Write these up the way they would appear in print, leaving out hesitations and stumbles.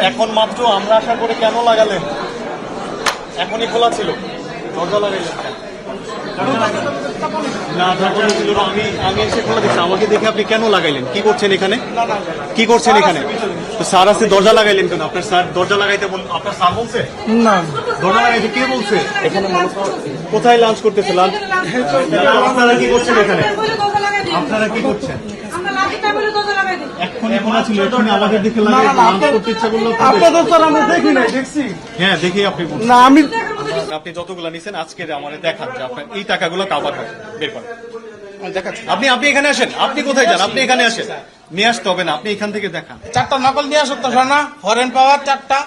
এখন মাত্র আমরা আসার পরে কেন লাগালেন? এখনই খোলা ছিল, দরজা লাগাইলেন না? আমি এসে খোলা দিচ্ছি, আমাকে দেখে আপনি কেন লাগাইলেন? কি করছেন এখানে? কি করছেন এখানে? তো স্যার আছে, দরজা লাগাইলেন কেন? আপনার স্যার দরজা লাগাইতে আপনার স্যার বলছে না দরজা লাগাইতে? কে বলছে? এখানে কোথায় লাঞ্চ করতেছে? লাঞ্চ আপনারা কি করছেন এখানে? আপনারা কি করছেন? এক্ষুনি খোলা ছিল, এক্ষুনি আমাদের দেখে লাগাই লাঞ্চ করতে ইচ্ছা করলো আপনাদের? স্যার আমরা দেখি নাই, দেখছি। হ্যাঁ দেখি আপনি না, আপনি যতগুলো নিছেন আজকে আমাদের দেখান যে আপনার এই টাকাগুলো কাভার হয়, বের করেন। আপনি এখানে আসেন। আপনি কোথায় যান? আপনি এখানে আসেন। নিয়ে আসতে হবে না, আপনি এখান থেকে দেখান। 4টা নকল নিয়ে আসো তো না, ফরেন পাওয়ার 4টা,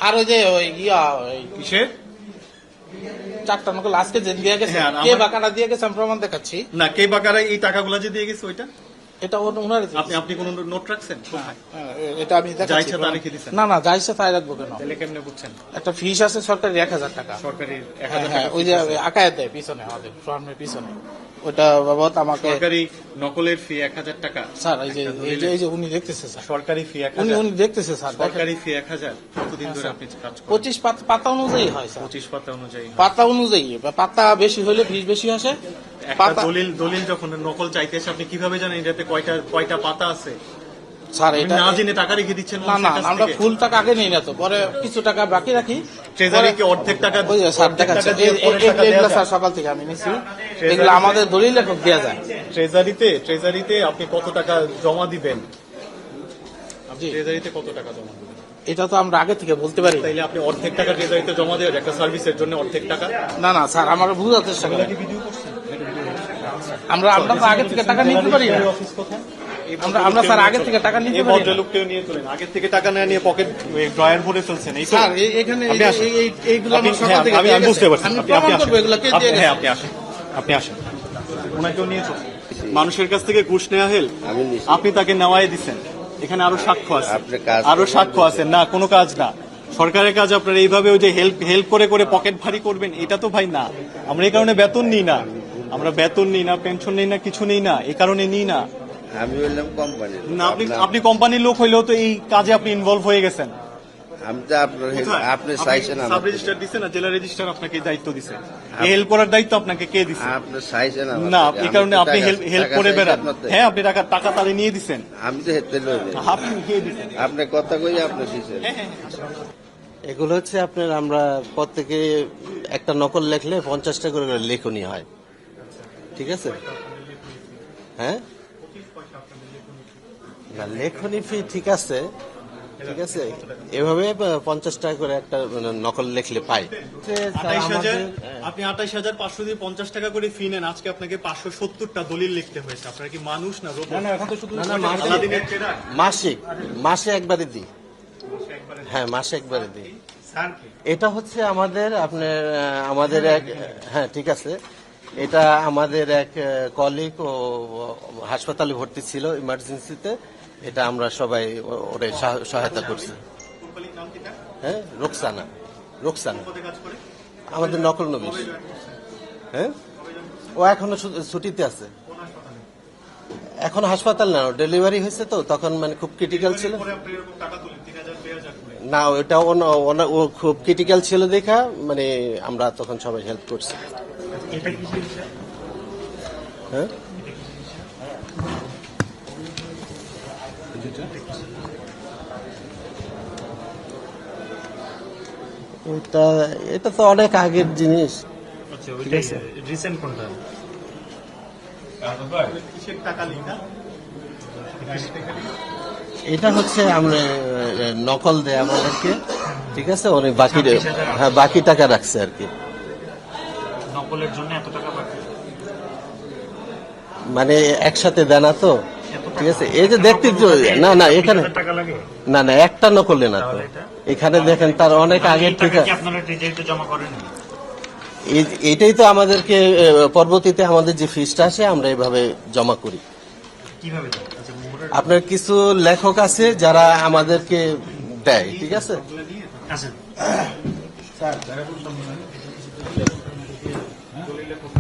আর ওই যে ওই কিসের 4টা নকল আজকে যে দিয়ে গেছে, কে বাকারা দিয়ে গেছে আমি প্রমাণ দেখাচ্ছি। না, কে বাকারা এই টাকাগুলো যে দিয়ে গেছে ওইটা এটা ওনার। আপনি কোন নোট রাখছেন? এটা আমি যা ইচ্ছা তা রেখে দিচ্ছেন? না যা ইচ্ছা তাই রাখবো কেন? তাহলে কেমনে বুঝছেন? একটা ফিস আছে সরকারি 1000 টাকা, সরকারি 1000 হ্যাঁ, টাকা ওই যে আকায়াত দেয় পিছনে, আমাদের ফর্মের পিছনে, ওটা বাবদ আমাকে সরকারি নকলের ফি 1000 টাকা। স্যার এই যে উনি দেখতেছে স্যার, সরকারি ফি 1000। উনি দেখতেছে স্যার, সরকারি ফি 1000। কতদিন ধরে আপনি কাজ করেন? 25 পাতা অনুযায়ী হয় স্যার। 25 পাতা অনুযায়ী? পাতা অনুযায়ী, পাতা বেশি হলে ফিস বেশি আসে। একটা দলিল যখন নকল চাইতেছে আপনি কিভাবে জানেন এটাতে কয়টা পাতা আছে? স্যার এটা না জেনে টাকা রেখে দিচ্ছেন? না আমরা ফুল টাকা আগে নেই না, তো পরে কিছু টাকা বাকি রাখি। ট্রেজারিকে অর্ধেক টাকা স্যার দেখাচ্ছে, এগুলো স্যার সকাল থেকে আমি নিচ্ছি, এগুলো আমাদের দলিল লেখক দেওয়া যায়। ট্রেজারিতে আপনি কত টাকা জমা দিবেন? ট্রেজারিতে কত টাকা জমা দিবেন? এটা তো আমরা আগে থেকে বলতে পারি। তাইলে আপনি অর্ধেক টাকা ট্রেজারিতে জমা দেবেন একটা সার্ভিসের জন্য? অর্ধেক টাকা? না স্যার, আমার বুঝাতে চেষ্টা করেন। আমরা তো আগে থেকে টাকা নিতে পারি না। আমরা স্যার আগে থেকে টাকা নিতে পারি না। ভদ্রলোককেও নিয়ে চলেন, আগে থেকে টাকা না নিয়ে পকেট ড্রয়ার ভরে ফেলছেন। এই স্যার এখানে এইগুলো আমার সকাল থেকে আমি বুঝতে পারছি। আমি প্রমাণ করব এগুলো কে দিয়ে গেছে। হ্যাঁ আপনি আসেন। ওনাকেও নিয়ে চলেন। মানুষের কাছ থেকে ঘুষ নেওয়া হেল আপনি তাকে নেওয়াই দিচ্ছেন। এখানে আরো সাক্ষ্য আছে। না কোনো কাজ না, সরকারের কাজ আপনার এইভাবে ওই যে হেল্প করে পকেট ভারী করবেন, এটা তো ভাই না। আমরা এই কারণে বেতন নিই না, পেনশন নেই না, কিছু নেই না, এই কারণে নিই না। আমি বললাম কোম্পানি না, আপনি কোম্পানির লোক হইলেও তো এই কাজে আপনি ইনভলভ হয়ে গেছেন। আমি তো আপনি চাইছেন, সাব রেজিস্ট্রার দিছে না, জেলা রেজিস্ট্রার আপনাকে দায়িত্ব দিছে, হেল্প করার দায়িত্ব আপনাকে কে দিছে? আপনি চাইছেন না, এই কারণে আপনি হেল্প করে বেড়ান। হ্যাঁ, আপনি টাকা তাহলে নিয়ে দিচ্ছেন। আমি তো হেঁটে আপনি নিয়ে দিচ্ছেন, আপনি কথা কই আপনি দিচ্ছেন। এগুলো হচ্ছে আপনার, আমরা প্রত্যেকে একটা নকল লেখলে 50 টাকা করে লেখনি হয়, ঠিক আছে? হ্যাঁ, না লেখনি ফি ঠিক আছে, এভাবে 50 টাকা করে একটা নকল লেখলে পাই। 28,000 আপনি 28,500 দিয়ে 50 টাকা করে ফি নেন, আজকে আপনাকে 570টা দলিল লিখতে হয়েছে। আপনারা কি মানুষ না রোবট? মাসে একবারে দিই। হ্যাঁ, মাসে একবারে দিই। এটা হচ্ছে আমাদের এক, হ্যাঁ ঠিক আছে, এটা আমাদের এক কলিগ ও হাসপাতালে ভর্তি ছিল ইমার্জেন্সিতে, এটা আমরা সবাই ওরে সহায়তা করছি। হ্যাঁ, রোকসানা আমাদের নকল নবীশ। হ্যাঁ, ও এখনো ছুটিতে আছে, এখন হাসপাতাল না, ডেলিভারি হয়েছে তো, তখন মানে খুব ক্রিটিক্যাল ছিল না, ওটা ও খুব ক্রিটিক্যাল ছিল দেখা, মানে আমরা তখন সবাই হেল্প করছি। হ্যাঁ, এটা তো অনেক আগের জিনিস। এটা হচ্ছে আমরা নকল দেয় আমাদেরকে, ঠিক আছে, অনেক বাকি টাকা রাখছে আর কি। নকলের জন্য এত টাকা বাকি, মানে একসাথে দেয় না তো, ঠিক আছে। এই যে দেখতে না এখানে না একটা নকলে না তো, এখানে দেখেন তার অনেক আগের থেকে। এটাই তো আমাদেরকে পরবর্তীতে আমাদের যে ফিসটা আসে আমরা এভাবে জমা করি। আপনার কিছু লেখক আছে যারা আমাদেরকে দেয়, ঠিক আছে।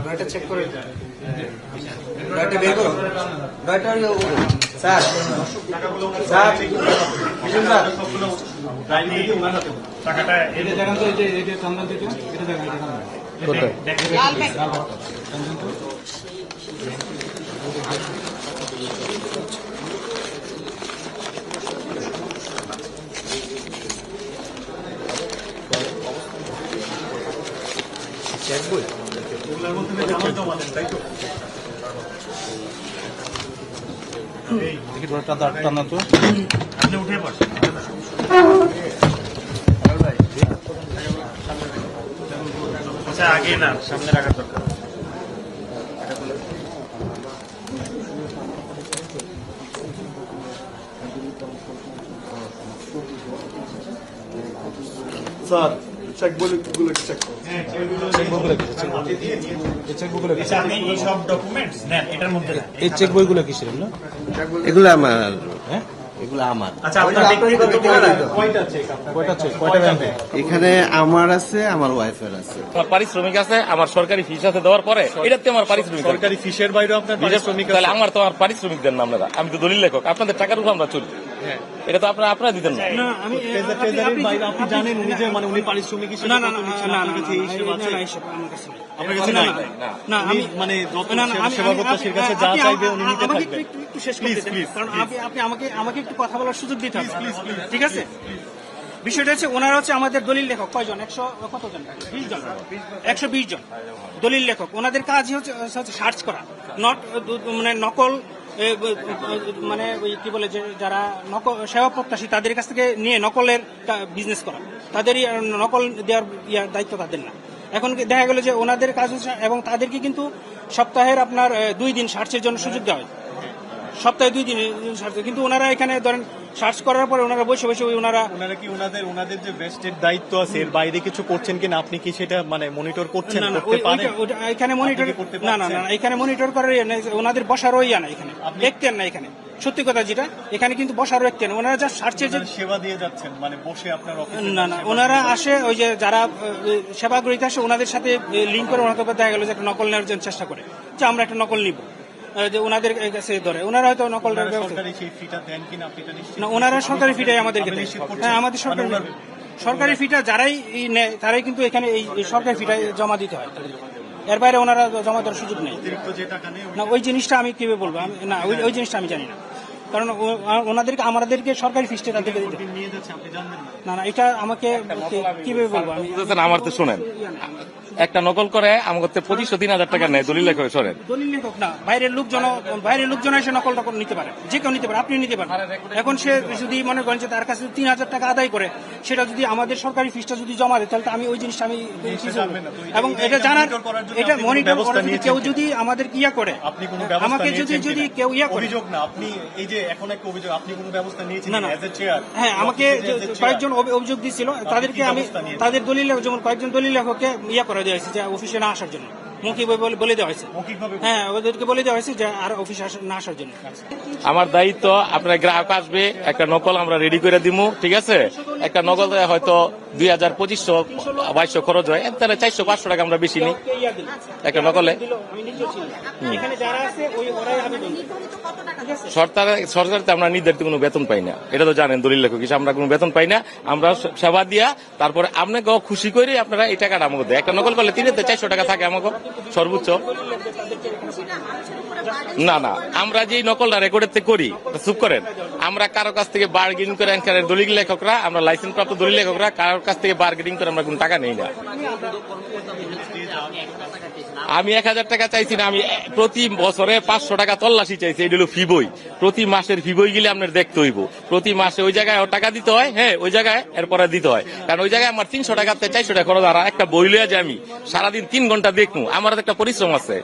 ডয়টা চেক করে ডয়টা বের করো ডয়টা স্যার স্যার বিজন স্যার টাকাটা এটা জানান তো এটা টান্ডন থেকে এটা জানান কোথায়? দেখি ডয়টা টান্ডন তো আপনি উঠে পড়ছেন আচ্ছা আগে না সামনে রাখার দরকার স্যার চেক বইগুলো চেক করুন। আপনি এই সব ডকুমেন্টস নেন এটার মধ্যে না। এই চেক বইগুলো কিসের এগুলো এগুলো আমার, হ্যাঁ এগুলো আমার। আচ্ছা আপনার ব্যক্তিগত কয়টা চেক কয়টা চেক কয়টা ব্যাংকে এখানে আমার আছে, আমার ওয়াইফের আছে। আমার পারিশ্রমিক আছে, আমার সরকারি ফিস আছে দেওয়ার পরে এটাতে আমার পারিশ্রমিক আছে। সরকারি ফিসের বাইরেও আপনার পারিশ্রমিক আছে? তাহলে আমার তো আমার পারিশ্রমিক দেন না আপনারা, আমি তো দলিল লেখক, আপনাদের টাকার উপর আমরা চলি, এটা তো আপনারা দিতেন না। ট্রেজারির বাইরে আপনি জানেন উনি যে মানে উনি পারিশ্রমিক হিসেবে কত নিচ্ছেন, আপনার কাছে এই হিসেব আছে? আপনার কাছে নাই? উনি মানে যত সেবা প্রত্যাশীর কাছে যা চাইবে উনি নিতে আমাকে থাকবেন। একটু শেষ করতে দেন। কারণ আপনি আমাকে একটু কথা বলার সুযোগ দিতে হবে। ঠিক আছে, বিষয়টা হচ্ছে ওনারা হচ্ছে আমাদের দলিল লেখক কয়জন, 100 কতজন, 20 জন, 120 জন দলিল লেখক। ওনাদের কাজ হচ্ছে সার্চ করা, মানে নকল মানে ওই কি বলে যে যারা নকল সেবা প্রত্যাশী তাদের কাছ থেকে নিয়ে নকলের বিজনেস করা, তাদেরই নকল দেওয়ার দায়িত্ব তাদের না। এখন দেখা গেল যে ওনাদের কাজ হচ্ছে, এবং তাদেরকে কিন্তু সপ্তাহের আপনার 2 দিন সার্চের জন্য সুযোগ দেওয়া হয়, সপ্তাহে 2 দিন সার্চ। কিন্তু ওনারা এখানে ধরেন সার্চ করার পরে ওনারা বসে বসে ওনারা কি ওনাদের যে ভেস্টেড দায়িত্ব আছে এর বাইরে কিছু করছেন কিনা আপনি কি সেটা মানে মনিটর করছেন? না না করতে পারেন? এখানে মনিটর আপনি কি করতে না না পারছেন? না এখানে মনিটর করার ইয়ে নেই, ওনাদের বসারও ইয়া না, এখানে দেখতেন না। এখানে সত্যি কথা যেটা, এখানে কিন্তু বসারও দেখতেন ওনারা যা সার্চের যে আপনারা সেবা দিয়ে যাচ্ছেন মানে বসে আপনার অফিসে? না না ওনারা আসে ওই যে যারা সেবা গ্রহীতা আসে ওনাদের সাথে লিঙ্ক করে ওনাদের দেখা গেল যে একটা নকল নেওয়ার জন্য চেষ্টা করে যে আমরা একটা নকল নিব, যে ওনাদের কাছে ধরে ওনারা হয়তো নকল সরকারি সেই ফিটা দেন কিনা আপনি এটা নিশ্চিত? না, ওনারা সরকারি ফিটাই আমাদেরকে আপনি দেয়। নিশ্চিত করছেন? হ্যাঁ, আমাদের সরকারি মানে সরকারি ফিটা যারাই নেয় তারাই কিন্তু এখানে এই সরকারি ফিটা জমা দিতে হয়, এর বাইরে ওনারা জমা দেওয়ার সুযোগ নেই। অতিরিক্ত যে টাকা নেই না ওই জিনিসটা আমি কিভাবে বলবো, না ওই জিনিসটা আমি জানি না, কারণ ওনাদেরকে আমাদেরকে সরকারি ফিসটা তাদেরকে দিতে হয়। নিয়ে যাচ্ছে আপনি জানবেন না? না না এটা আমাকে কিভাবে বলবো আমি, বুঝতেছেন? আমার তো শোনেন, একটা নকল করে আমাকে 25-30 টাকা নেয় দলিল লেখক সরেন। দলিল লেখক না, বাইরের লোকজন এসে নকল টকল নিতে পারে, যে কেউ নিতে পারে, আপনি নিতে পারেন। এখন সে যদি মনে করেন যে তার কাছে 3000 টাকা আদায় করে, সেটা যদি আমাদের সরকারি ফিসটা যদি জমা দেয়, তাহলে তো আমি ওই জিনিসটা আমি কিছু জানবেন না। তো এবং এটা এটা জানার monitor করার জন্য এটা আপনি কোনো মনিটর ব্যবস্থা করার যদি নিয়েছেন কেউ কিনা? যদি আমাদের ইয়া করে, আপনি কোনো ব্যবস্থা আমাকে নিয়েছেন যদি কিনা? কেউ ইয়া করে, অভিযোগ না, আপনি এই যে এখন একটা অভিযোগ, আপনি কোনো ব্যবস্থা নিয়েছেন না, না। As a chair? হ্যাঁ আমাকে কয়েকজন অভিযোগ দিচ্ছিল, তাদেরকে আমি ব্যবস্থা নিয়েছেন? তাদের দলিল যেমন কয়েকজন দলিল লেখককে ইয়া করে দেওয়া হয়েছে যে অফিসে না আসার জন্য, মৌখিকভাবে বলে দেওয়া হয়েছে। মৌখিকভাবে? হ্যাঁ ওদেরকে বলে দেওয়া হয়েছে যে আর অফিসে না আসার জন্য। আমার দায়িত্ব, আপনার গ্রাহক আসবে, একটা নকল আমরা রেডি করে দিব, ঠিক আছে? একটা নকল হয়তো 2000-2500-2200 খরচ হয়, এর তাহলে 400-500 টাকা আমরা বেশি নিই একটা নকলে। আমি নিজেও ছিলাম। এখানে যারা আছে ওরাই আবেদন করে। সরকারিতে আমরা নির্ধারিত কোনো বেতন পাই না, এটা তো জানেন দলিল লেখক হিসেবে আমরা কোনো বেতন পাই না। আমরা সেবা দিয়া তারপরে আপনাকে খুশি করে আপনারা এই টাকাটা আমাকে দেয়। একটা নকল করলে 300-400 টাকা থাকে আমাকে সর্বোচ্চ। না না, আমরা যে নকলটা রেকর্ডের থেকে করি, চুপ করেন, আমরা কারো কাছ থেকে বার্গেনিং করে এখানের দলিল লেখকরা, আমরা লাইসেন্স প্রাপ্ত দলিল লেখকরা কারোর কাছ থেকে বার্গেনিং করে আমরা কোনো টাকা নেই না। আমি 1000 টাকা চাইছি না, আমি প্রতি বছরে 500 টাকা তল্লাশি চাইছি। এটা হলো ফি বই, প্রতি মাসের ফি বই গেলে আপনার দেখতে হইব, প্রতি মাসে ওই জায়গায় টাকা দিতে হয়। হ্যাঁ ওই জায়গায় এরপরে দিতে হয়, কারণ ওই জায়গায় আমার 300 টাকাতে 400 টাকা খরচ। আর একটা বই লইয়া যে আমি সারাদিন 3 ঘন্টা দেখবো, আমার একটা পরিশ্রম আছে।